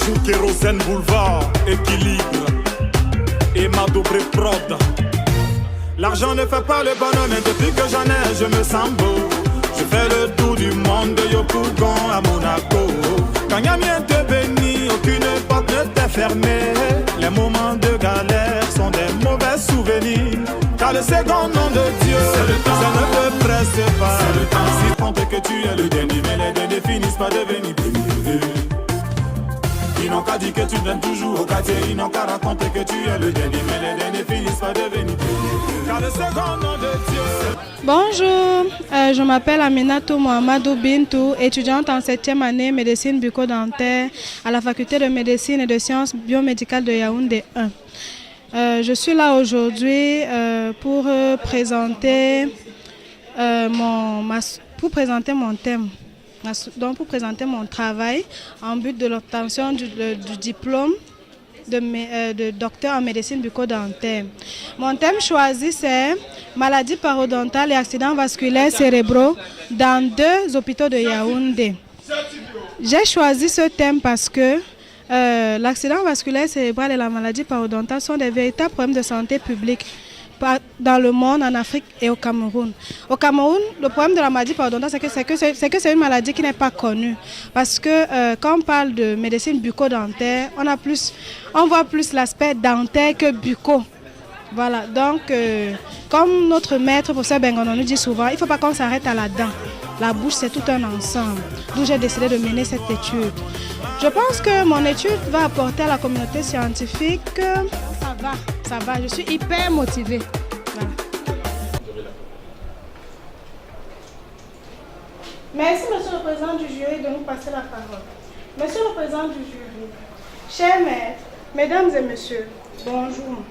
Sous Kérosène Boulevard, équilibre et ma double prod. L'argent ne fait pas le bonheur, mais depuis que j'en ai, je me sens beau. Je fais le tour du monde de Yopougon à Monaco. Quand Yamien te bénit, aucune porte ne t'est fermée. Les moments de galère sont des mauvais souvenirs. Car le second nom de Dieu, ça ne te presse pas. Si compte que tu es le dernier, mais les derniers finissent par devenir premiers. Ils n'ont qu'à dire que tu donnes toujours au quartier. Ils n'ont qu'à raconter que tu es le dernier, mais les derniers finissent par devenir premiers. Car le second nom de Dieu. Bonjour, je m'appelle Aminatou Mohamedou Bintou, étudiante en 7e année médecine bucco-dentaire à la faculté de médecine et de sciences biomédicales de Yaoundé 1. Je suis là aujourd'hui pour présenter mon thème, donc pour présenter mon travail en but de l'obtention du diplôme de docteur en médecine bucco-dentaire. Mon thème choisi c'est maladies parodontales et accidents vasculaires cérébraux dans 2 hôpitaux de Yaoundé. J'ai choisi ce thème parce que l'accident vasculaire cérébral et la maladie parodontale sont des véritables problèmes de santé publique dans le monde, en Afrique et au Cameroun. Au Cameroun, le problème de la maladie parodontale, c'est que c'est une maladie qui n'est pas connue. Parce que quand on parle de médecine bucco-dentaire, on voit plus l'aspect dentaire que bucco. Voilà, donc comme notre maître, professeur Bengono, nous dit souvent, il ne faut pas qu'on s'arrête à la dent. La bouche, c'est tout un ensemble. D'où j'ai décidé de mener cette étude. Je pense que mon étude va apporter à la communauté scientifique. Ça va, je suis hyper motivée. Voilà. Merci, monsieur le président du jury, de nous passer la parole. Monsieur le président du jury, chers maîtres, mesdames et messieurs, bonjour.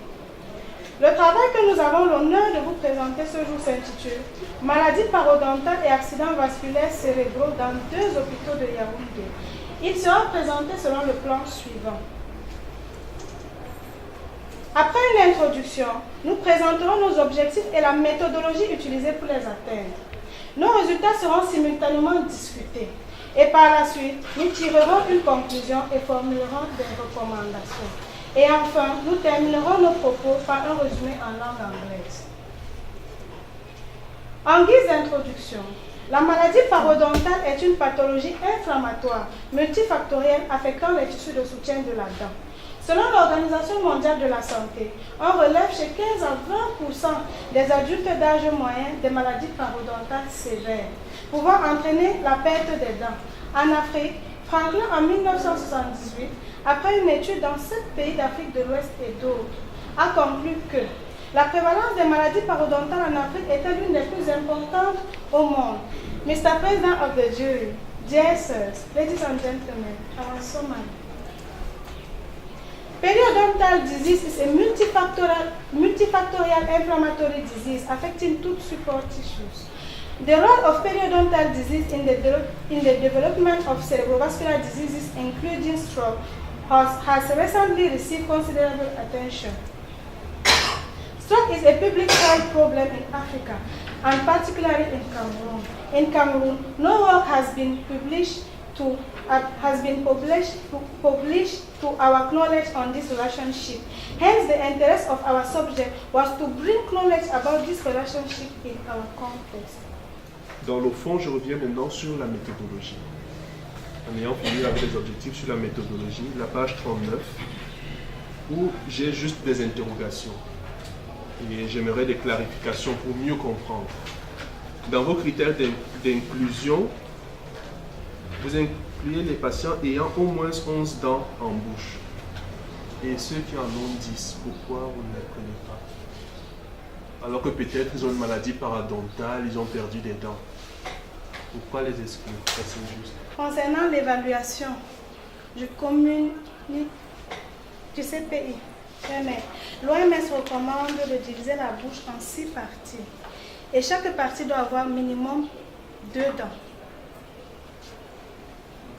Le travail que nous avons l'honneur de vous présenter ce jour s'intitule « Maladies parodontales et accidents vasculaires cérébraux dans 2 hôpitaux de Yaoundé ». Il sera présenté selon le plan suivant. Après une introduction, nous présenterons nos objectifs et la méthodologie utilisée pour les atteindre. Nos résultats seront simultanément discutés. Et par la suite, nous tirerons une conclusion et formulerons des recommandations. Et enfin, nous terminerons nos propos par un résumé en langue anglaise. En guise d'introduction, la maladie parodontale est une pathologie inflammatoire multifactorielle affectant les tissus de soutien de la dent. Selon l'Organisation mondiale de la santé, on relève chez 15 à 20% des adultes d'âge moyen des maladies parodontales sévères, pouvant entraîner la perte des dents. En Afrique, Franklin en 1978, après une étude dans 7 pays d'Afrique de l'Ouest et d'autres, a conclu que la prévalence des maladies parodontales en Afrique était l'une des plus importantes au monde. Mr. President of the jury, dear sirs, ladies and gentlemen, our summary. Periodontal disease is a multifactorial inflammatory disease affecting tooth support tissues. The role of periodontal disease in the development of cerebrovascular diseases, including stroke, has recently received considerable attention. Stroke is a public health problem in Africa, and particularly in Cameroon. In Cameroon, no work has been published to our knowledge on this relationship. Hence, the interest of our subject was to bring knowledge about this relationship in our context. Dans le fond, je reviens maintenant sur la méthodologie. En ayant fini avec les objectifs sur la méthodologie, la page 39, où j'ai juste des interrogations. Et j'aimerais des clarifications pour mieux comprendre. Dans vos critères d'inclusion, vous incluez les patients ayant au moins 11 dents en bouche. Et ceux qui en ont 10, pourquoi vous ne les prenez pas? Alors que peut-être ils ont une maladie parodontale, ils ont perdu des dents. Pourquoi les exclure? C'est juste. Concernant l'évaluation, je communique du CPI. L'OMS recommande de diviser la bouche en 6 parties. Et chaque partie doit avoir minimum 2 dents.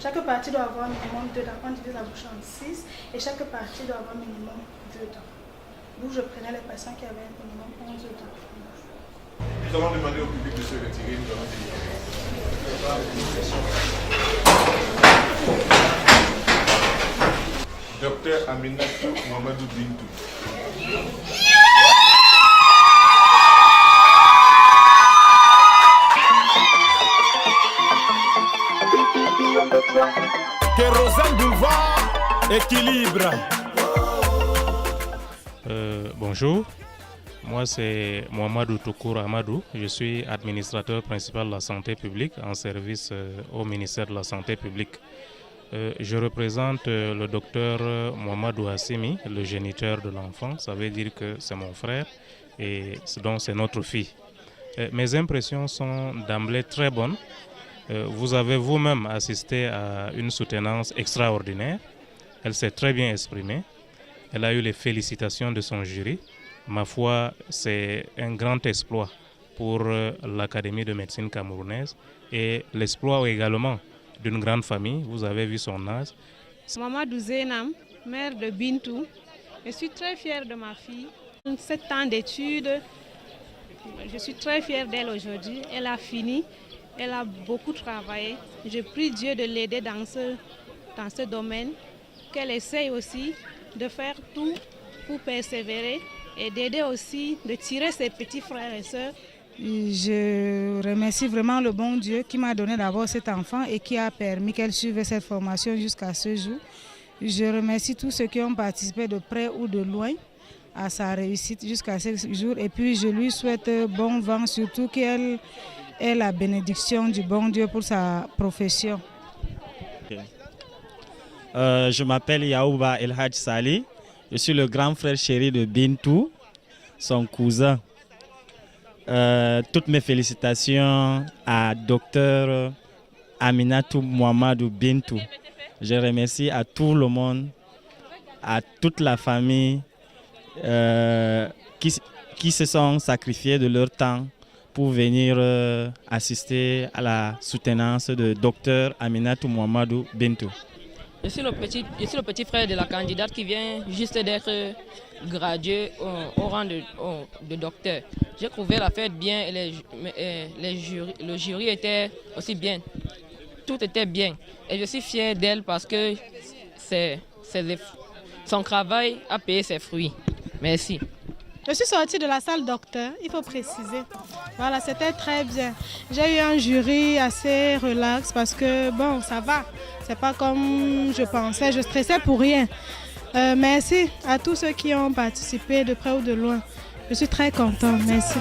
Chaque partie doit avoir minimum 2 dents. On divise la bouche en 6 et chaque partie doit avoir minimum 2 dents. D'où je prenais les patients qui avaient minimum 11 dents. Nous allons demander au public de se retirer. Nous allons délibérer. Dr Aminatou Mohamedou Bintou. Kérosène Boulevard, équilibre. Bonjour, moi c'est Mohamedou Toukour Amadou, je suis administrateur principal de la santé publique en service au ministère de la santé publique. Je représente le docteur Mohamedou Hassimi, le géniteur de l'enfant, ça veut dire que c'est mon frère et donc c'est notre fille. Mes impressions sont d'emblée très bonnes. Vous avez vous-même assisté à une soutenance extraordinaire, elle s'est très bien exprimée. Elle a eu les félicitations de son jury. Ma foi, c'est un grand exploit pour l'Académie de médecine camerounaise et l'exploit également d'une grande famille. Vous avez vu son âge. Mamadou Zenam, mère de Bintou. Je suis très fière de ma fille. 7 ans d'études, je suis très fière d'elle aujourd'hui. Elle a fini, elle a beaucoup travaillé. Je prie Dieu de l'aider dans ce domaine, qu'elle essaye aussi de faire tout pour persévérer et d'aider aussi, de tirer ses petits frères et sœurs. Je remercie vraiment le bon Dieu qui m'a donné d'abord cet enfant et qui a permis qu'elle suive cette formation jusqu'à ce jour. Je remercie tous ceux qui ont participé de près ou de loin à sa réussite jusqu'à ce jour. Et puis je lui souhaite bon vent, surtout qu'elle ait la bénédiction du bon Dieu pour sa profession. Je m'appelle Yaouba El Hadj Sali, je suis le grand frère chéri de Bintou, son cousin. Toutes mes félicitations à Dr Aminatou Mohamedou Bintou. Je remercie à tout le monde, à toute la famille qui se sont sacrifiés de leur temps pour venir assister à la soutenance de Dr Aminatou Mohamedou Bintou. Je suis le petit frère de la candidate qui vient juste d'être graduée au rang de docteur. J'ai trouvé la fête bien et le jury était aussi bien. Tout était bien. Et je suis fier d'elle parce que son travail a payé ses fruits. Merci. Je suis sortie de la salle docteur, il faut préciser. Voilà, c'était très bien. J'ai eu un jury assez relax parce que bon, ça va. C'est pas comme je pensais, je stressais pour rien. Merci à tous ceux qui ont participé de près ou de loin. Je suis très contente, merci.